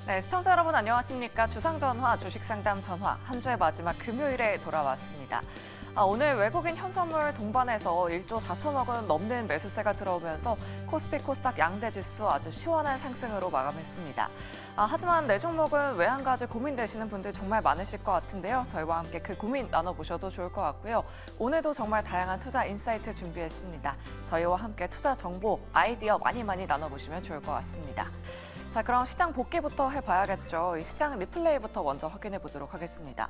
네, 시청자 여러분 안녕하십니까? 주상전화, 주식상담 전화 한 주의 마지막 금요일에 돌아왔습니다. 오늘 외국인 현선물 동반해서 1조 4천억 원 넘는 매수세가 들어오면서 코스피 코스닥 양대 지수 아주 시원한 상승으로 마감했습니다. 하지만 내 종목은 왜 한 가지 고민되시는 분들 정말 많으실 것 같은데요. 저희와 함께 그 고민 나눠보셔도 좋을 것 같고요. 오늘도 정말 다양한 투자 인사이트 준비했습니다. 저희와 함께 투자 정보, 아이디어 많이 나눠보시면 좋을 것 같습니다. 자, 그럼 시장 복귀부터 해봐야겠죠. 이 시장 리플레이부터 먼저 확인해 보도록 하겠습니다.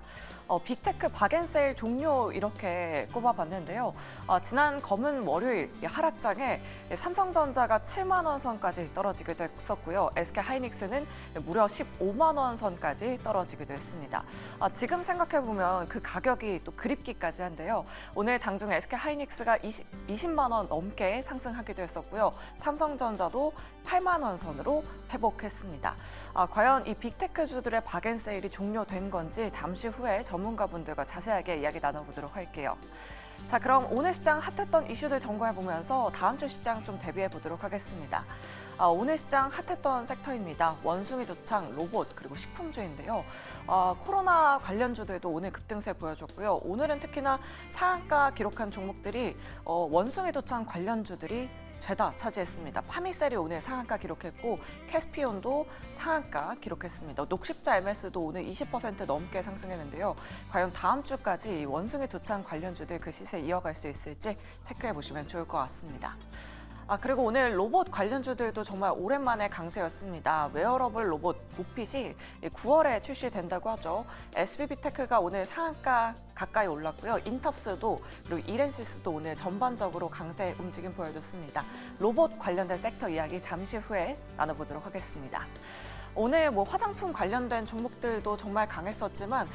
빅테크 박앤세일 종료 이렇게 꼽아봤는데요. 지난 검은 월요일 하락장에 삼성전자가 7만 원 선까지 떨어지기도 했었고요. SK하이닉스는 무려 15만 원 선까지 떨어지기도 했습니다. 지금 생각해보면 그 가격이 또 그립기까지 한데요. 오늘 장중 SK하이닉스가 20만 원 넘게 상승하기도 했었고요. 삼성전자도 8만 원 선으로 회복했습니다. 과연 이 빅테크주들의 박앤세일이 종료된 건지 잠시 후에 전문가분들과 자세하게 이야기 나눠보도록 할게요. 자, 그럼 오늘 시장 핫했던 이슈들 점검해보면서 다음 주 시장 좀 대비해 보도록 하겠습니다. 오늘 시장 핫했던 섹터입니다. 원숭이 두창, 로봇, 그리고 식품주인데요. 코로나 관련주들도 오늘 급등세 보여줬고요. 오늘은 특히나 상한가 기록한 종목들이 원숭이 두창 관련주들이 죄다 차지했습니다. 파미셀이 오늘 상한가 기록했고 캐스피온도 상한가 기록했습니다. 녹십자 MS도 오늘 20% 넘게 상승했는데요. 과연 다음 주까지 이 원숭이 두창 관련주들 그 시세 이어갈 수 있을지 체크해 보시면 좋을 것 같습니다. 그리고 오늘 로봇 관련주들도 정말 오랜만에 강세였습니다. 웨어러블 로봇 모핏이 9월에 출시된다고 하죠. SBB테크가 오늘 상한가 가까이 올랐고요. 인텁스도 그리고 이렌시스도 오늘 전반적으로 강세 움직임 보여줬습니다. 로봇 관련된 섹터 이야기 잠시 후에 나눠보도록 하겠습니다. 오늘 화장품 관련된 종목들도 정말 강했었지만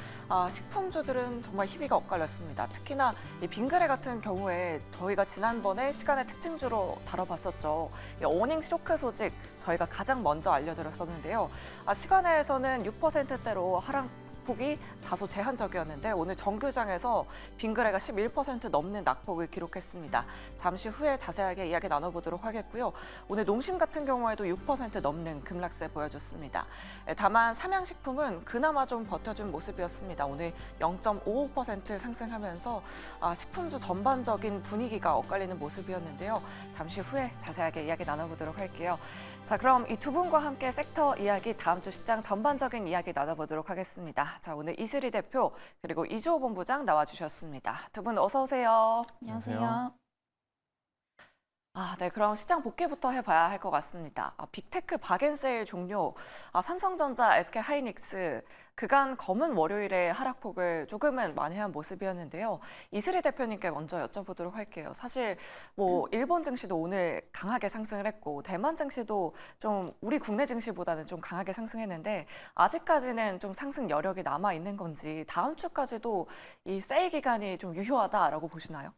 식품주들은 정말 희비가 엇갈렸습니다. 특히나 이 빙그레 같은 경우에 저희가 지난번에 시간의 특징주로 다뤄봤었죠. 이 어닝 쇼크 소식 저희가 가장 먼저 알려드렸었는데요. 시간에서는 6%대로 하락폭이 다소 제한적이었는데 오늘 정규장에서 빙그레가 11% 넘는 낙폭을 기록했습니다. 잠시 후에 자세하게 이야기 나눠보도록 하겠고요. 오늘 농심 같은 경우에도 6% 넘는 급락세 보여줬습니다. 다만 삼양식품은 그나마 좀 버텨준 모습이었습니다. 오늘 0.55% 상승하면서 식품주 전반적인 분위기가 엇갈리는 모습이었는데요. 잠시 후에 자세하게 이야기 나눠보도록 할게요. 자, 그럼 이 두 분과 함께 섹터 이야기, 다음 주 시장 전반적인 이야기 나눠보도록 하겠습니다. 자, 오늘 이슬이 대표 그리고 이주호 본부장 나와주셨습니다. 두 분 어서 오세요. 안녕하세요. 네, 그럼 시장 복귀부터 해봐야 할 것 같습니다. 빅테크 박앤세일 종료, 삼성전자, SK하이닉스 그간 검은 월요일에 하락폭을 조금은 만회한 모습이었는데요. 이슬이 대표님께 먼저 여쭤보도록 할게요. 사실 일본 증시도 오늘 강하게 상승을 했고 대만 증시도 좀 우리 국내 증시보다는 좀 강하게 상승했는데 아직까지는 좀 상승 여력이 남아 있는 건지 다음 주까지도 이 세일 기간이 좀 유효하다라고 보시나요?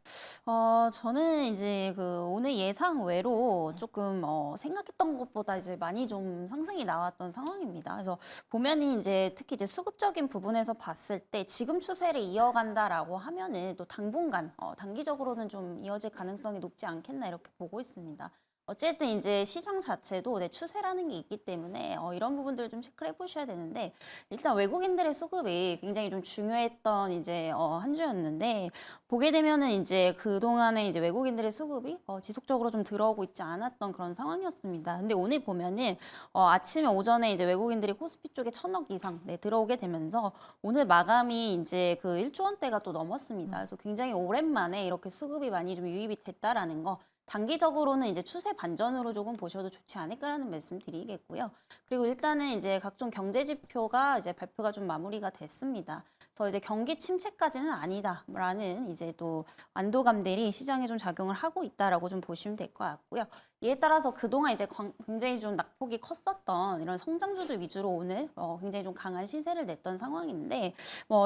저는 이제 오늘 예상 외로 조금 생각했던 것보다 이제 많이 좀 상승이 나왔던 상황입니다. 그래서 보면은 이제 특히 이제 수급적인 부분에서 봤을 때 지금 추세를 이어간다라고 하면은 또 당분간 단기적으로는 좀 이어질 가능성이 높지 않겠나 이렇게 보고 있습니다. 어쨌든 이제 시장 자체도 추세라는 게 있기 때문에 이런 부분들을 좀 체크를 해보셔야 되는데 일단 외국인들의 수급이 굉장히 좀 중요했던 이제 한 주였는데 보게 되면은 이제 그동안에 이제 외국인들의 수급이 지속적으로 좀 들어오고 있지 않았던 그런 상황이었습니다. 근데 오늘 보면은 아침에 오전에 이제 외국인들이 코스피 쪽에 1,000억 이상 들어오게 되면서 오늘 마감이 이제 그 1조 원대가 또 넘었습니다. 그래서 굉장히 오랜만에 이렇게 수급이 많이 좀 유입이 됐다라는 거. 단기적으로는 이제 추세 반전으로 조금 보셔도 좋지 않을까라는 말씀 드리겠고요. 그리고 일단은 이제 각종 경제 지표가 이제 발표가 좀 마무리가 됐습니다. 그래서 이제 경기 침체까지는 아니다라는 이제 또 안도감들이 시장에 좀 작용을 하고 있다라고 좀 보시면 될 것 같고요. 이에 따라서 그동안 이제 굉장히 좀 낙폭이 컸었던 이런 성장주들 위주로 오늘 굉장히 좀 강한 시세를 냈던 상황인데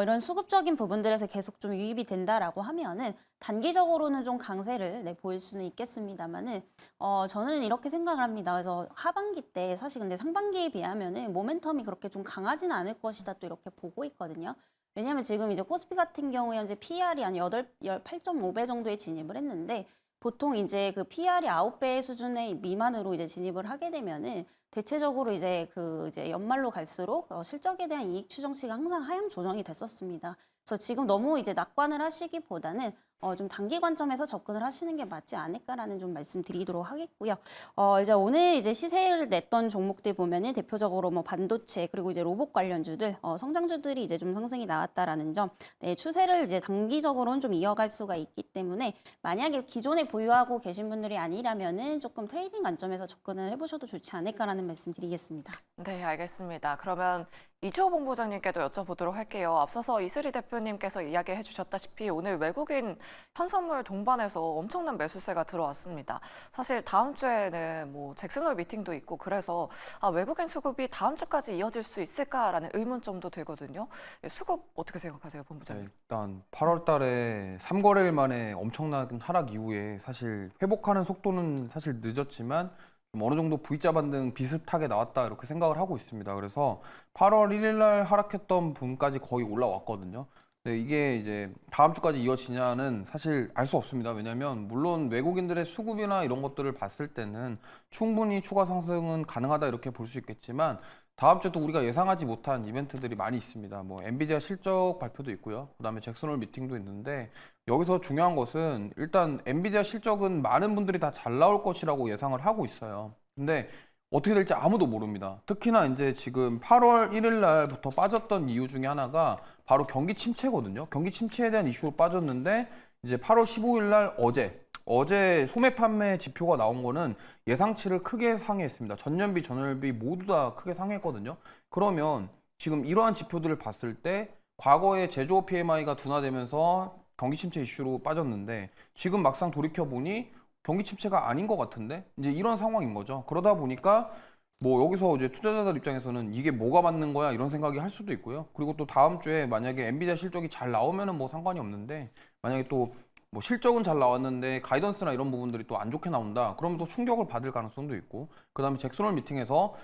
이런 수급적인 부분들에서 계속 좀 유입이 된다라고 하면은 단기적으로는 좀 강세를 보일 수는 있겠습니다만은 저는 이렇게 생각을 합니다. 그래서 하반기 때 사실 근데 상반기에 비하면은 모멘텀이 그렇게 좀 강하지는 않을 것이다 또 이렇게 보고 있거든요. 왜냐하면 지금 이제 코스피 같은 경우에 현재 PER이 한 8.5배 정도에 진입을 했는데 보통 이제 그 PR이 9배 수준의 미만으로 이제 진입을 하게 되면은 대체적으로 이제 그 이제 연말로 갈수록 실적에 대한 이익 추정치가 항상 하향 조정이 됐었습니다. 그래서 지금 너무 이제 낙관을 하시기보다는 좀 단기 관점에서 접근을 하시는 게 맞지 않을까라는 좀 말씀드리도록 하겠고요. 이제 오늘 이제 시세를 냈던 종목들 보면은 대표적으로 뭐 반도체 그리고 이제 로봇 관련주들 성장주들이 이제 좀 상승이 나왔다라는 점, 네, 추세를 이제 단기적으로는 좀 이어갈 수가 있기 때문에 만약에 기존에 보유하고 계신 분들이 아니라면은 조금 트레이딩 관점에서 접근을 해보셔도 좋지 않을까라는 말씀드리겠습니다. 네, 알겠습니다. 그러면 이주호 본부장님께도 여쭤보도록 할게요. 앞서서 이슬희 대표님께서 이야기해 주셨다시피 오늘 외국인 현선물 동반해서 엄청난 매수세가 들어왔습니다. 사실 다음 주에는 뭐 잭슨홀 미팅도 있고 그래서 외국인 수급이 다음 주까지 이어질 수 있을까라는 의문점도 들거든요. 수급 어떻게 생각하세요, 본부장님? 네, 일단 8월 달에 3거래일 만에 엄청난 하락 이후에 사실 회복하는 속도는 사실 늦었지만 좀 어느 정도 V자 반등 비슷하게 나왔다 이렇게 생각을 하고 있습니다. 그래서 8월 1일 날 하락했던 분까지 거의 올라왔거든요. 근데 이게 이제 다음 주까지 이어지냐는 사실 알 수 없습니다. 왜냐하면 물론 외국인들의 수급이나 이런 것들을 봤을 때는 충분히 추가 상승은 가능하다 이렇게 볼 수 있겠지만 다음 주에도 우리가 예상하지 못한 이벤트들이 많이 있습니다. 뭐 엔비디아 실적 발표도 있고요. 그다음에 잭슨홀 미팅도 있는데 여기서 중요한 것은 일단 엔비디아 실적은 많은 분들이 다 잘 나올 것이라고 예상을 하고 있어요. 근데 어떻게 될지 아무도 모릅니다. 특히나 이제 지금 8월 1일 날부터 빠졌던 이유 중에 하나가 바로 경기 침체거든요. 경기 침체에 대한 이슈로 빠졌는데 이제 8월 15일 날 어제 소매 판매 지표가 나온 거는 예상치를 크게 상회했습니다. 전년비, 전월비 모두 다 크게 상회했거든요. 그러면 지금 이러한 지표들을 봤을 때 과거에 제조업 PMI가 둔화되면서 경기 침체 이슈로 빠졌는데 지금 막상 돌이켜보니 경기 침체가 아닌 것 같은데 이제 이런 상황인 거죠. 그러다 보니까 뭐 여기서 이제 투자자들 입장에서는 이게 뭐가 맞는 거야 이런 생각이 할 수도 있고요. 그리고 또 다음 주에 만약에 엔비디아 실적이 잘 나오면은 뭐 상관이 없는데 만약에 또 뭐 실적은 잘 나왔는데 가이던스나 이런 부분들이 또 안 좋게 나온다. 그러면 또 충격을 받을 가능성도 있고. 그다음에 잭슨홀 미팅에서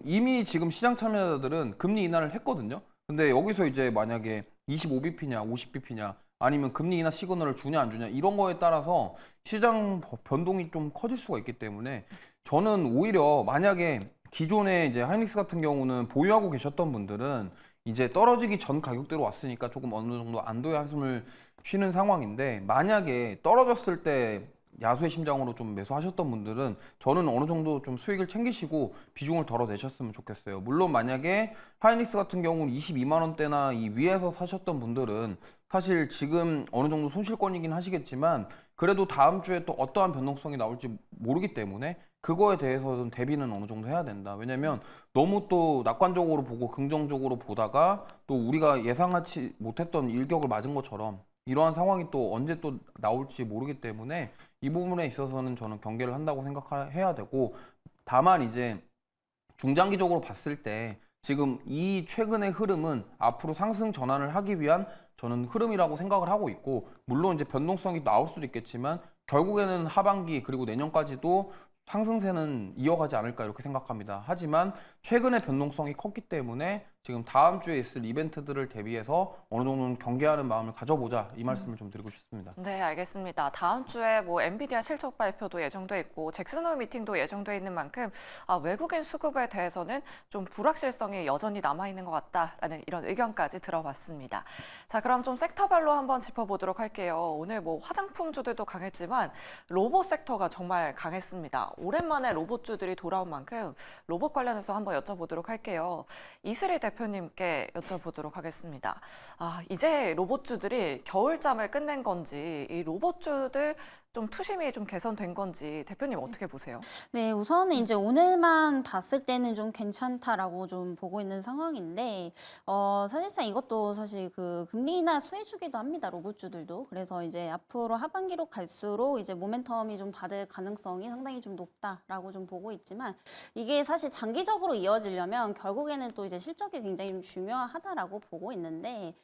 이미 시장 참여자들은 금리 인하를 했거든요. 근데 여기서 이제 만약에 25bp냐 50bp냐 아니면 금리 인하 시그널을 주냐 안 주냐 이런 거에 따라서 시장 변동이 좀 커질 수가 있기 때문에 저는 오히려 만약에 기존에 이제 하이닉스 같은 경우는 보유하고 계셨던 분들은 이제 떨어지기 전 가격대로 왔으니까 조금 어느 정도 안도의 한숨을 쉬는 상황인데 만약에 떨어졌을 때 야수의 심장으로 좀 매수하셨던 분들은 저는 어느 정도 좀 수익을 챙기시고 비중을 덜어내셨으면 좋겠어요. 물론 만약에 하이닉스 같은 경우는 22만 원대나 이 위에서 사셨던 분들은 사실 지금 어느 정도 손실권이긴 하시겠지만 그래도 다음 주에 또 어떠한 변동성이 나올지 모르기 때문에 그거에 대해서는 대비는 어느 정도 해야 된다. 왜냐면 너무 또 낙관적으로 보고 긍정적으로 보다가 또 우리가 예상하지 못했던 일격을 맞은 것처럼 이러한 상황이 또 언제 또 나올지 모르기 때문에 이 부분에 있어서는 저는 경계를 한다고 생각해야 되고 다만 이제 중장기적으로 봤을 때 지금 이 최근의 흐름은 앞으로 상승 전환을 하기 위한 저는 흐름이라고 생각을 하고 있고 물론 이제 변동성이 나올 수도 있겠지만 결국에는 하반기 그리고 내년까지도 상승세는 이어가지 않을까 이렇게 생각합니다. 하지만 최근의 변동성이 컸기 때문에 지금 다음 주에 있을 이벤트들을 대비해서 어느 정도는 경계하는 마음을 가져보자 이 말씀을 좀 드리고 싶습니다. 네, 알겠습니다. 다음 주에 뭐 엔비디아 실적 발표도 예정돼 있고 잭슨홀 미팅도 예정돼 있는 만큼 외국인 수급에 대해서는 좀 불확실성이 여전히 남아 있는 것 같다라는 이런 의견까지 들어봤습니다. 자, 그럼 좀 섹터별로 한번 짚어보도록 할게요. 오늘 뭐 화장품주들도 강했지만 로봇 섹터가 정말 강했습니다. 오랜만에 로봇주들이 돌아온 만큼 로봇 관련해서 한번 여쭤보도록 할게요. 이슬희 대표님께 여쭤보도록 하겠습니다. 이제 로봇주들이 겨울잠을 끝낸 건지 이 로봇주들 좀 투심이 좀 개선된 건지 대표님 어떻게 보세요? 네, 우선은 이제 오늘만 봤을 때는 좀 괜찮다라고 좀 보고 있는 상황인데, 사실상 이것도 사실 그 금리 인하 수혜주기도 합니다, 로봇주들도. 그래서 이제 앞으로 하반기로 갈수록 이제 모멘텀이 좀 받을 가능성이 상당히 좀 높다라고 좀 보고 있지만, 이게 사실 장기적으로 이어지려면 결국에는 또 이제 실적이 굉장히 좀 중요하다라고 보고 있는데,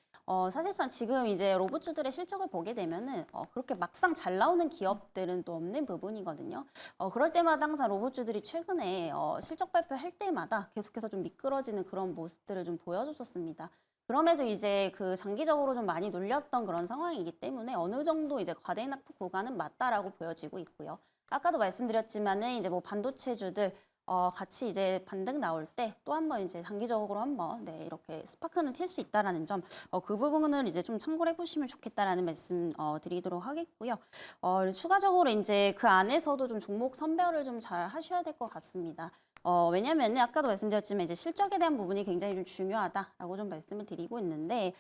사실상 지금 이제 로봇주들의 실적을 보게 되면은 그렇게 막상 잘 나오는 기업들은 또 없는 부분이거든요. 그럴 때마다 항상 로봇주들이 최근에 실적 발표할 때마다 계속해서 좀 미끄러지는 그런 모습들을 좀 보여줬었습니다. 그럼에도 이제 그 장기적으로 좀 많이 눌렸던 그런 상황이기 때문에 어느 정도 이제 과대행 낙폭 구간은 맞다라고 보여지고 있고요. 아까도 말씀드렸지만은 이제 뭐 반도체주들 같이 이제 반등 나올 때 또 한 번 이제 단기적으로 한번 네, 이렇게 스파크는 튈 수 있다라는 점, 그 부분을 이제 좀 참고를 해보시면 좋겠다라는 말씀 드리도록 하겠고요. 추가적으로 이제 그 안에서도 좀 종목 선별을 좀 잘 하셔야 될 것 같습니다. 왜냐면은 아까도 말씀드렸지만 이제 실적에 대한 부분이 굉장히 좀 중요하다라고 좀 말씀을 드리고 있는데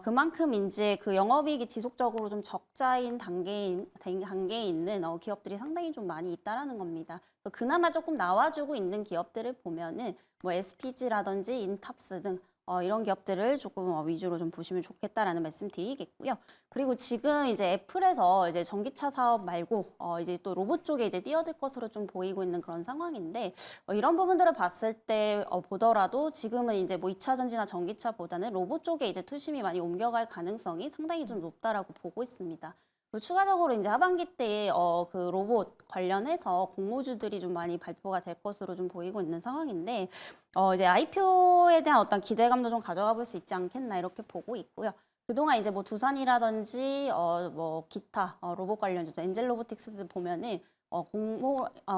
그만큼 이제 그 영업이익이 지속적으로 좀 적자인 단계에 있는 기업들이 상당히 좀 많이 있다라는 겁니다. 그나마 조금 나와주고 있는 기업들을 보면은 뭐 SPG라든지 인탑스 등 이런 기업들을 조금 위주로 좀 보시면 좋겠다라는 말씀 드리겠고요. 그리고 지금 이제 애플에서 이제 전기차 사업 말고 이제 또 로봇 쪽에 이제 뛰어들 것으로 좀 보이고 있는 그런 상황인데 이런 부분들을 봤을 때 보더라도 지금은 이제 뭐 2차 전지나 전기차보다는 로봇 쪽에 이제 투심이 많이 옮겨갈 가능성이 상당히 좀 높다라고 보고 있습니다. 추가적으로 이제 하반기 때 그 로봇 관련해서 공모주들이 좀 많이 발표가 될 것으로 좀 보이고 있는 상황인데 이제 IPO에 대한 어떤 기대감도 좀 가져가 볼 수 있지 않겠나 이렇게 보고 있고요. 그동안 이제 뭐 두산이라든지 뭐 기타 로봇 관련주 엔젤 로보틱스 보면은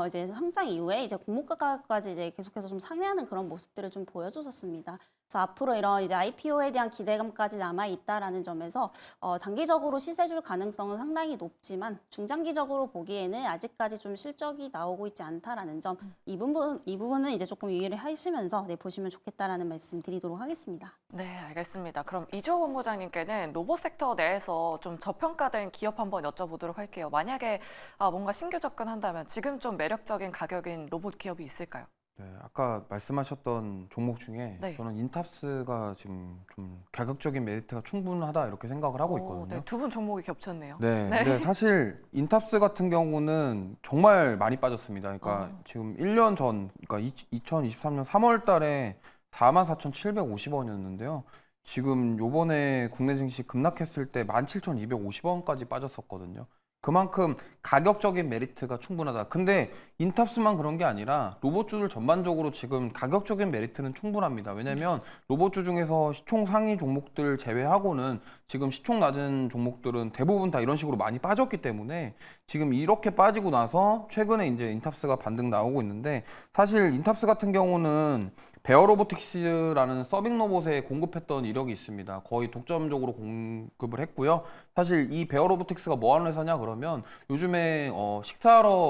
이제 상장 이후에 이제 공모가까지 이제 계속해서 좀 상회하는 그런 모습들을 좀 보여줬었습니다. 그래서 앞으로 이런 이제 IPO에 대한 기대감까지 남아 있다라는 점에서 단기적으로 시세 줄 가능성은 상당히 높지만 중장기적으로 보기에는 아직까지 좀 실적이 나오고 있지 않다라는 점, 이 부분은 이제 조금 유의를 하시면서 네, 보시면 좋겠다라는 말씀 드리도록 하겠습니다. 네, 알겠습니다. 그럼 이주호 본부장님께는 로봇 섹터 내에서 좀 저평가된 기업 한번 여쭤보도록 할게요. 만약에 뭔가 신규 접근한다면 지금 좀 매력적인 가격인 로봇 기업이 있을까요? 네, 아까 말씀하셨던 종목 중에 네. 저는 인탑스가 지금 좀 가격적인 메리트가 충분하다 이렇게 생각을 하고 있거든요. 네, 두 분 종목이 겹쳤네요. 네, 근데 사실 인탑스 같은 경우는 정말 많이 빠졌습니다. 그러니까 지금 1년 전, 그러니까 2023년 3월 달에 44,750원이었는데요. 지금 요번에 국내 증시 급락했을 때 17,250원까지 빠졌었거든요. 그만큼 가격적인 메리트가 충분하다. 근데 인탑스만 그런 게 아니라 로봇주들 전반적으로 지금 가격적인 메리트는 충분합니다. 왜냐면 로봇주 중에서 시총 상위 종목들 제외하고는 지금 시총 낮은 종목들은 대부분 다 이런 식으로 많이 빠졌기 때문에 지금 이렇게 빠지고 나서 최근에 이제 인탑스가 반등 나오고 있는데 사실 인탑스 같은 경우는 베어로보틱스라는 서빙 로봇에 공급했던 이력이 있습니다. 거의 독점적으로 공급을 했고요. 사실 이 베어로보틱스가 뭐 하는 회사냐 그러면 요즘에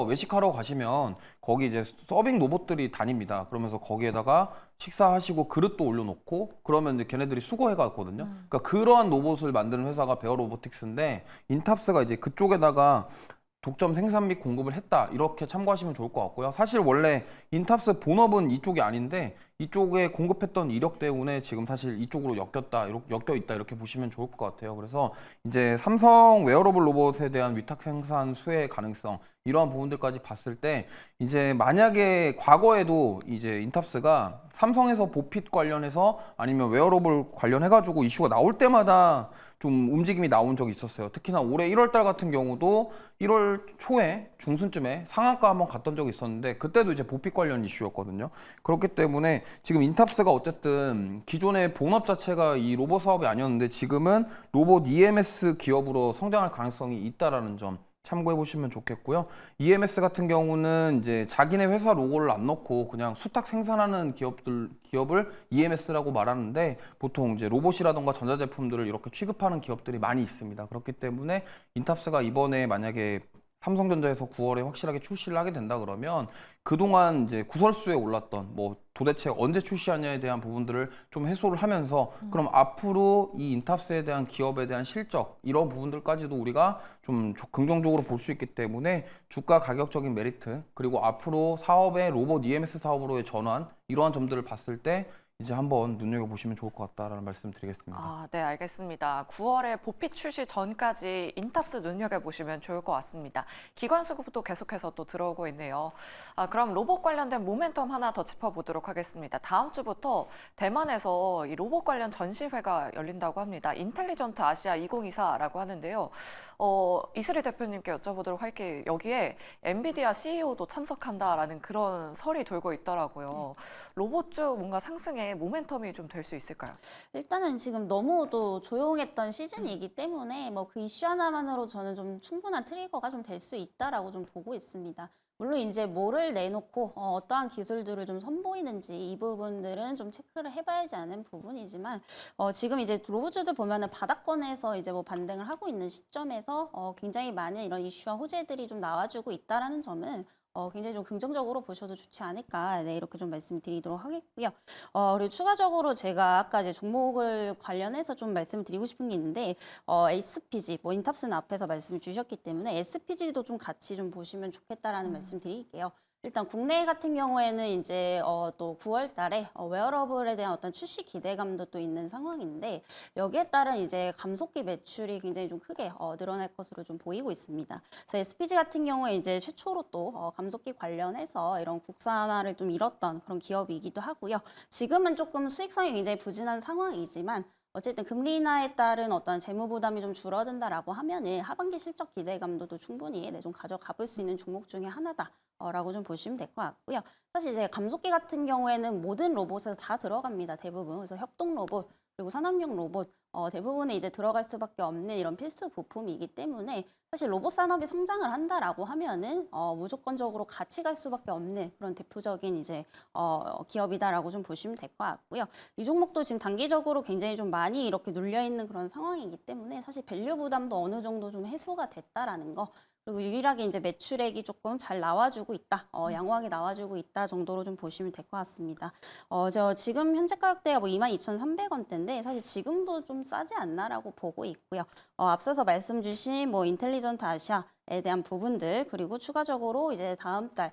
외식하러 가시면 거기 이제 서빙 로봇들이 다닙니다. 그러면서 거기에다가 식사하시고 그릇도 올려놓고 그러면 이제 걔네들이 수거해 가거든요. 그러니까 그러한 로봇을 만드는 회사가 베어로보틱스인데 인탑스가 이제 그쪽에다가 독점 생산 및 공급을 했다 이렇게 참고하시면 좋을 것 같고요. 사실 원래 인탑스 본업은 이쪽이 아닌데 이쪽에 공급했던 이력 때문에 지금 사실 이쪽으로 엮여 있다 이렇게 보시면 좋을 것 같아요. 그래서 이제 삼성 웨어러블 로봇에 대한 위탁 생산 수혜 가능성 이러한 부분들까지 봤을 때 이제 만약에 과거에도 이제 인탑스가 삼성에서 보핏 관련해서 아니면 웨어러블 관련해가지고 이슈가 나올 때마다 좀 움직임이 나온 적이 있었어요. 특히나 올해 1월 달 같은 경우도 1월 초에 중순쯤에 상한가 한번 갔던 적이 있었는데 그때도 이제 보핏 관련 이슈였거든요. 그렇기 때문에 지금 인탑스가 어쨌든 기존의 본업 자체가 이 로봇 사업이 아니었는데 지금은 로봇 EMS 기업으로 성장할 가능성이 있다라는 점 참고해 보시면 좋겠고요. EMS 같은 경우는 이제 자기네 회사 로고를 안 넣고 그냥 수탁 생산하는 기업을 EMS라고 말하는데 보통 이제 로봇이라던가 전자제품들을 이렇게 취급하는 기업들이 많이 있습니다. 그렇기 때문에 인탑스가 이번에 만약에 삼성전자에서 9월에 확실하게 출시를 하게 된다 그러면 그동안 이제 구설수에 올랐던 뭐 도대체 언제 출시하냐에 대한 부분들을 좀 해소를 하면서 그럼 앞으로 이 인탑스에 대한 기업에 대한 실적 이런 부분들까지도 우리가 좀 긍정적으로 볼 수 있기 때문에 주가 가격적인 메리트 그리고 앞으로 사업의 로봇 EMS 사업으로의 전환 이러한 점들을 봤을 때 이제 한번 눈여겨보시면 좋을 것 같다라는 말씀 드리겠습니다. 네, 알겠습니다. 9월에 보핏 출시 전까지 인탑스 눈여겨보시면 좋을 것 같습니다. 기관 수급도 계속해서 또 들어오고 있네요. 그럼 로봇 관련된 모멘텀 하나 더 짚어보도록 하겠습니다. 다음 주부터 대만에서 이 로봇 관련 전시회가 열린다고 합니다. 인텔리전트 아시아 2024라고 하는데요. 이슬이 대표님께 여쭤보도록 할게요. 여기에 엔비디아 CEO도 참석한다라는 그런 설이 돌고 있더라고요. 로봇 쪽 뭔가 상승에 시장의 모멘텀이 좀 될 수 있을까요? 일단은 지금 너무도 조용했던 시즌이기 때문에 뭐 그 이슈 하나만으로 저는 좀 충분한 트리거가 좀 될 수 있다라고 좀 보고 있습니다. 물론 이제 뭐를 내놓고 어떠한 기술들을 좀 선보이는지 이 부분들은 좀 체크를 해봐야지 않은 부분이지만 지금 이제 로브주도 보면은 바닥권에서 이제 뭐 반등을 하고 있는 시점에서 굉장히 많은 이런 이슈와 호재들이 좀 나와주고 있다라는 점은 굉장히 좀 긍정적으로 보셔도 좋지 않을까, 네, 이렇게 좀 말씀드리도록 하겠고요. 그리고 추가적으로 제가 아까 이제 종목을 관련해서 좀 말씀드리고 싶은 게 있는데, SPG, 뭐 인탑스는 앞에서 말씀을 주셨기 때문에 SPG도 좀 같이 좀 보시면 좋겠다라는 말씀 드릴게요. 일단 국내 같은 경우에는 이제 또 9월 달에 웨어러블에 대한 어떤 출시 기대감도 또 있는 상황인데 여기에 따른 이제 감속기 매출이 굉장히 좀 크게 늘어날 것으로 좀 보이고 있습니다. 그래서 SPG 같은 경우에 이제 최초로 또 감속기 관련해서 이런 국산화를 좀 이뤘던 그런 기업이기도 하고요. 지금은 조금 수익성이 굉장히 부진한 상황이지만 어쨌든 금리 인하에 따른 어떤 재무 부담이 좀 줄어든다라고 하면은 하반기 실적 기대감도 또 충분히 좀 가져가 볼 수 있는 종목 중에 하나다라고 좀 보시면 될 것 같고요. 사실 이제 감속기 같은 경우에는 모든 로봇에 다 들어갑니다. 대부분. 그래서 협동 로봇 그리고 산업용 로봇 대부분이 이제 들어갈 수밖에 없는 이런 필수 부품이기 때문에 사실 로봇 산업이 성장을 한다라고 하면은 무조건적으로 같이 갈 수밖에 없는 그런 대표적인 이제 기업이다라고 좀 보시면 될 것 같고요. 이 종목도 지금 단기적으로 굉장히 좀 많이 이렇게 눌려 있는 그런 상황이기 때문에 사실 밸류 부담도 어느 정도 좀 해소가 됐다라는 거. 그리고 유일하게 이제 매출액이 조금 잘 나와주고 있다, 양호하게 나와주고 있다 정도로 좀 보시면 될 것 같습니다. 저 지금 현재 가격대가 뭐 22,300원대인데 사실 지금도 좀 싸지 않나라고 보고 있고요. 앞서서 말씀 주신 뭐 인텔리전트 아시아에 대한 부분들 그리고 추가적으로 이제 다음 달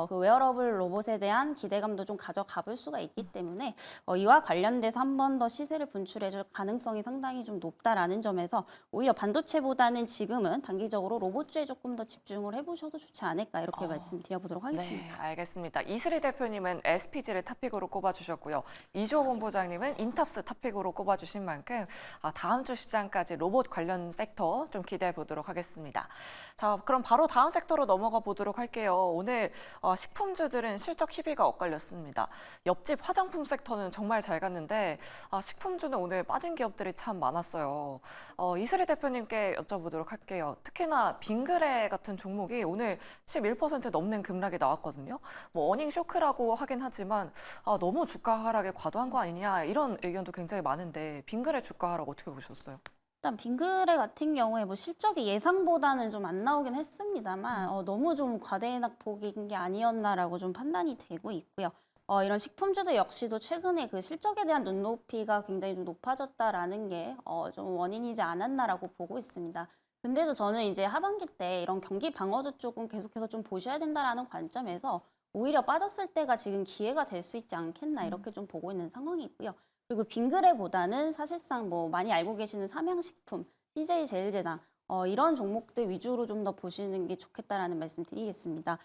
그 웨어러블 로봇에 대한 기대감도 좀 가져가 볼 수가 있기 때문에 이와 관련돼서 한 번 더 시세를 분출해줄 가능성이 상당히 좀 높다라는 점에서 오히려 반도체보다는 지금은 단기적으로 로봇주에 조금 더 집중을 해보셔도 좋지 않을까 이렇게 말씀드려보도록 하겠습니다. 네, 알겠습니다. 이슬이 대표님은 SPG를 탑픽으로 꼽아주셨고요. 이주호 본부장님은 인탑스 탑픽으로 꼽아주신 만큼 다음 주 시장까지 로봇 관련 섹터 좀 기대해 보도록 하겠습니다. 자, 그럼 바로 다음 섹터로 넘어가 보도록 할게요. 오늘 식품주들은 실적 희비가 엇갈렸습니다. 옆집 화장품 섹터는 정말 잘 갔는데 식품주는 오늘 빠진 기업들이 참 많았어요. 이슬이 대표님께 여쭤보도록 할게요. 특히나 빙그레 같은 종목이 오늘 11% 넘는 급락이 나왔거든요. 뭐 어닝 쇼크라고 하긴 하지만 너무 주가 하락에 과도한 거 아니냐 이런 의견도 굉장히 많은데 빙그레 주가 하락 어떻게 보셨어요? 일단 빙그레 같은 경우에 뭐 실적이 예상보다는 좀 안 나오긴 했습니다만 너무 좀 과대의 낙폭인 게 아니었나라고 좀 판단이 되고 있고요. 이런 식품주도 역시도 최근에 그 실적에 대한 눈높이가 굉장히 좀 높아졌다라는 게 좀 원인이지 않았나라고 보고 있습니다. 근데도 저는 이제 하반기 때 이런 경기 방어주 쪽은 계속해서 좀 보셔야 된다라는 관점에서 오히려 빠졌을 때가 지금 기회가 될 수 있지 않겠나 이렇게 좀 보고 있는 상황이고요. 그리고 빙그레보다는 사실상 뭐 많이 알고 계시는 삼양식품, CJ 제일제당 이런 종목들 위주로 좀 더 보시는 게 좋겠다라는 말씀 드리겠습니다.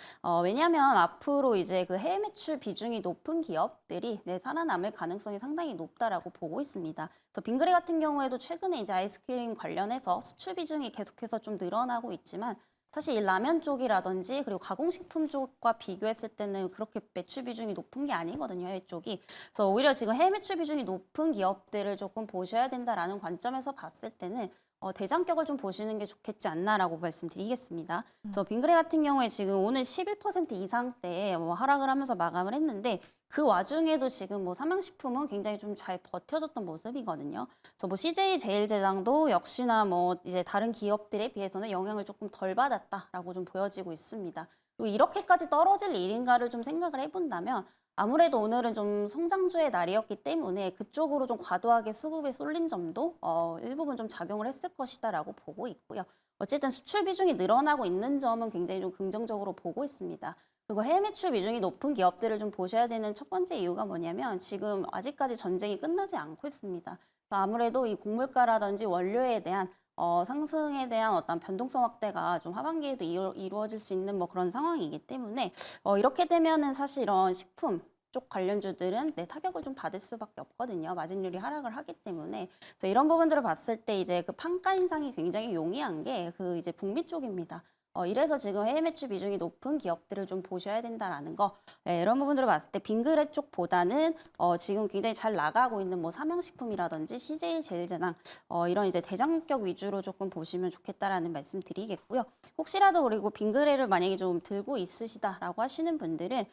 왜냐하면 앞으로 이제 그 해외 매출 비중이 높은 기업들이 살아남을 가능성이 상당히 높다라고 보고 있습니다. 그래서 빙그레 같은 경우에도 최근에 이제 아이스크림 관련해서 수출 비중이 계속해서 좀 늘어나고 있지만 사실 이 라면 쪽이라든지 그리고 가공식품 쪽과 비교했을 때는 그렇게 매출 비중이 높은 게 아니거든요, 해외 쪽이. 그래서 오히려 지금 해외 매출 비중이 높은 기업들을 조금 보셔야 된다라는 관점에서 봤을 때는 대장격을 좀 보시는 게 좋겠지 않나라고 말씀드리겠습니다. 그래서 빙그레 같은 경우에 지금 오늘 11% 이상대에 뭐 하락을 하면서 마감을 했는데 그 와중에도 지금 뭐 삼양식품은 굉장히 좀 잘 버텨줬던 모습이거든요. 그래서 뭐 CJ 제일제당도 역시나 뭐 이제 다른 기업들에 비해서는 영향을 조금 덜 받았다라고 좀 보여지고 있습니다. 그리고 이렇게까지 떨어질 일인가를 좀 생각을 해본다면 아무래도 오늘은 좀 성장주의 날이었기 때문에 그쪽으로 좀 과도하게 수급에 쏠린 점도 일부분 좀 작용을 했을 것이다라고 보고 있고요. 어쨌든 수출 비중이 늘어나고 있는 점은 굉장히 좀 긍정적으로 보고 있습니다. 그리고 해외 매출 비중이 높은 기업들을 좀 보셔야 되는 첫 번째 이유가 뭐냐면 지금 아직까지 전쟁이 끝나지 않고 있습니다. 그래서 아무래도 이 곡물가라든지 원료에 대한 상승에 대한 어떤 변동성 확대가 좀 하반기에도 이루어질 수 있는 뭐 그런 상황이기 때문에 이렇게 되면은 사실 이런 식품 쪽 관련주들은 타격을 좀 받을 수밖에 없거든요. 마진율이 하락을 하기 때문에. 그래서 이런 부분들을 봤을 때 이제 그 판가 인상이 굉장히 용이한 게 그 이제 북미 쪽입니다. 이래서 지금 해외 매출 비중이 높은 기업들을 좀 보셔야 된다라는 거. 네, 이런 부분들을 봤을 때 빙그레 쪽보다는 지금 굉장히 잘 나가고 있는 뭐 삼양식품이라든지 CJ 제일제당 이런 이제 대장격 위주로 조금 보시면 좋겠다라는 말씀 드리겠고요. 혹시라도 그리고 빙그레를 만약에 좀 들고 있으시다라고 하시는 분들은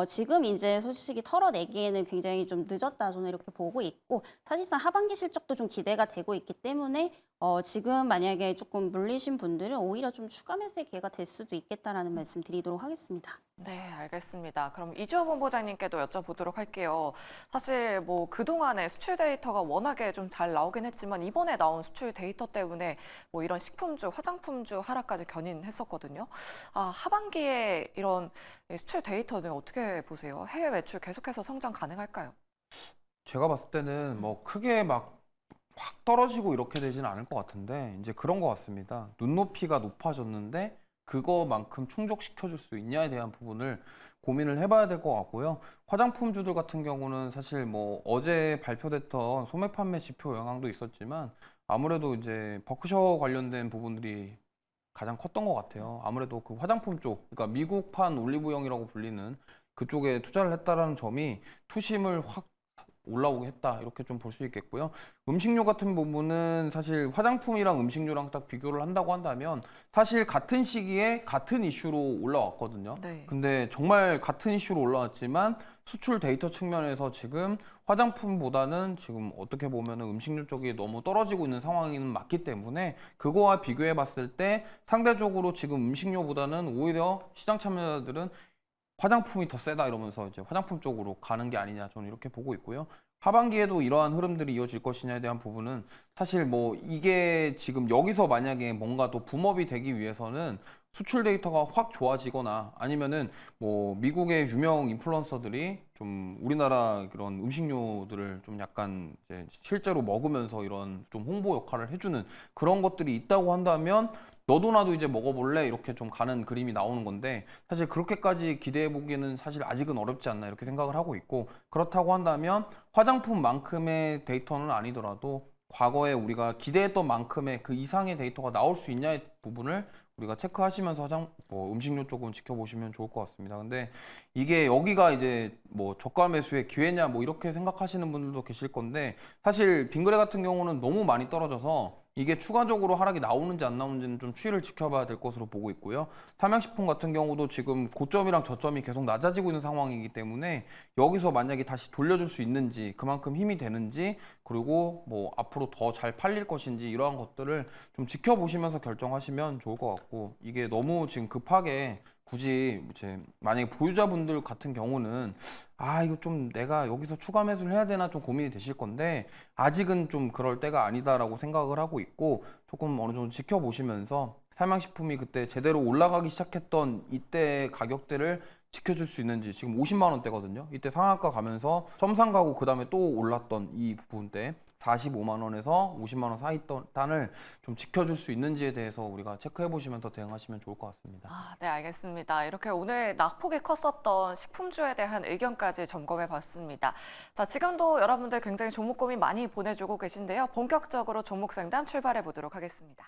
지금 이제 솔직히 털어내기에는 굉장히 좀 늦었다 저는 이렇게 보고 있고 사실상 하반기 실적도 좀 기대가 되고 있기 때문에 지금 만약에 조금 물리신 분들은 오히려 좀 추가 매수의 기회가 될 수도 있겠다라는 말씀 드리도록 하겠습니다. 네, 알겠습니다. 그럼 이주호 본부장님께도 여쭤보도록 할게요. 사실 뭐 그동안에 수출 데이터가 워낙에 좀 잘 나오긴 했지만 이번에 나온 수출 데이터 때문에 뭐 이런 식품주, 화장품주 하락까지 견인했었거든요. 하반기에 이런 수출 데이터는 어떻게 보세요? 해외 매출 계속해서 성장 가능할까요? 제가 봤을 때는 뭐 크게 막 확 떨어지고 이렇게 되지는 않을 것 같은데 이제 그런 것 같습니다. 눈높이가 높아졌는데 그거만큼 충족시켜줄 수 있냐에 대한 부분을 고민을 해봐야 될 것 같고요. 화장품주들 같은 경우는 사실 뭐 어제 발표됐던 소매 판매 지표 영향도 있었지만 아무래도 이제 버크셔 관련된 부분들이 가장 컸던 것 같아요. 아무래도 그 화장품 쪽, 그러니까 미국판 올리브영이라고 불리는 그쪽에 투자를 했다라는 점이 투심을 확 올라오게 했다 이렇게 좀 볼 수 있겠고요. 음식료 같은 부분은 사실 화장품이랑 음식료랑 딱 비교를 한다고 한다면 사실 같은 시기에 같은 이슈로 올라왔거든요. 네. 근데 정말 같은 이슈로 올라왔지만 수출 데이터 측면에서 지금 화장품보다는 지금 어떻게 보면 음식료 쪽이 너무 떨어지고 있는 상황은 맞기 때문에 그거와 비교해 봤을 때 상대적으로 지금 음식료보다는 오히려 시장 참여자들은 화장품이 더 세다 이러면서 이제 화장품 쪽으로 가는 게 아니냐 저는 이렇게 보고 있고요. 하반기에도 이러한 흐름들이 이어질 것이냐에 대한 부분은 사실 뭐 이게 지금 여기서 만약에 뭔가 또 붐업이 되기 위해서는 수출 데이터가 확 좋아지거나 아니면은 뭐 미국의 유명 인플루언서들이 좀 우리나라 그런 음식료들을 좀 약간 이제 실제로 먹으면서 이런 좀 홍보 역할을 해주는 그런 것들이 있다고 한다면 너도 나도 이제 먹어볼래 이렇게 좀 가는 그림이 나오는 건데 사실 그렇게까지 기대해 보기에는 사실 아직은 어렵지 않나 이렇게 생각을 하고 있고 그렇다고 한다면 화장품만큼의 데이터는 아니더라도 과거에 우리가 기대했던 만큼의 그 이상의 데이터가 나올 수 있냐의 부분을 우리가 체크하시면서 음식료 쪽은 지켜보시면 좋을 것 같습니다. 근데 이게 여기가 이제 뭐 저가 매수의 기회냐 뭐 이렇게 생각하시는 분들도 계실 건데 사실 빙그레 같은 경우는 너무 많이 떨어져서 이게 추가적으로 하락이 나오는지 안 나오는지는 좀 추이를 지켜봐야 될 것으로 보고 있고요. 삼양식품 같은 경우도 지금 고점이랑 저점이 계속 낮아지고 있는 상황이기 때문에 여기서 만약에 다시 돌려줄 수 있는지 그만큼 힘이 되는지 그리고 뭐 앞으로 더 잘 팔릴 것인지 이러한 것들을 좀 지켜보시면서 결정하시면 좋을 것 같고 이게 너무 지금 급하게 굳이 이제 만약에 보유자분들 같은 경우는 이거 좀 내가 여기서 추가 매수를 해야 되나 좀 고민이 되실 건데 아직은 좀 그럴 때가 아니다라고 생각을 하고 있고 조금 어느 정도 지켜보시면서 삼양식품이 그때 제대로 올라가기 시작했던 이때 가격대를 지켜줄 수 있는지 지금 50만 원대거든요. 이때 상한가 가면서 첨상 가고 그 다음에 또 올랐던 이 부분대 45만 원에서 50만 원 사이 단을 좀 지켜줄 수 있는지에 대해서 우리가 체크해 보시면서 대응하시면 좋을 것 같습니다. 네, 알겠습니다. 이렇게 오늘 낙폭이 컸었던 식품주에 대한 의견까지 점검해 봤습니다. 자, 지금도 여러분들 굉장히 종목 고민 많이 보내주고 계신데요. 본격적으로 종목 상담 출발해 보도록 하겠습니다.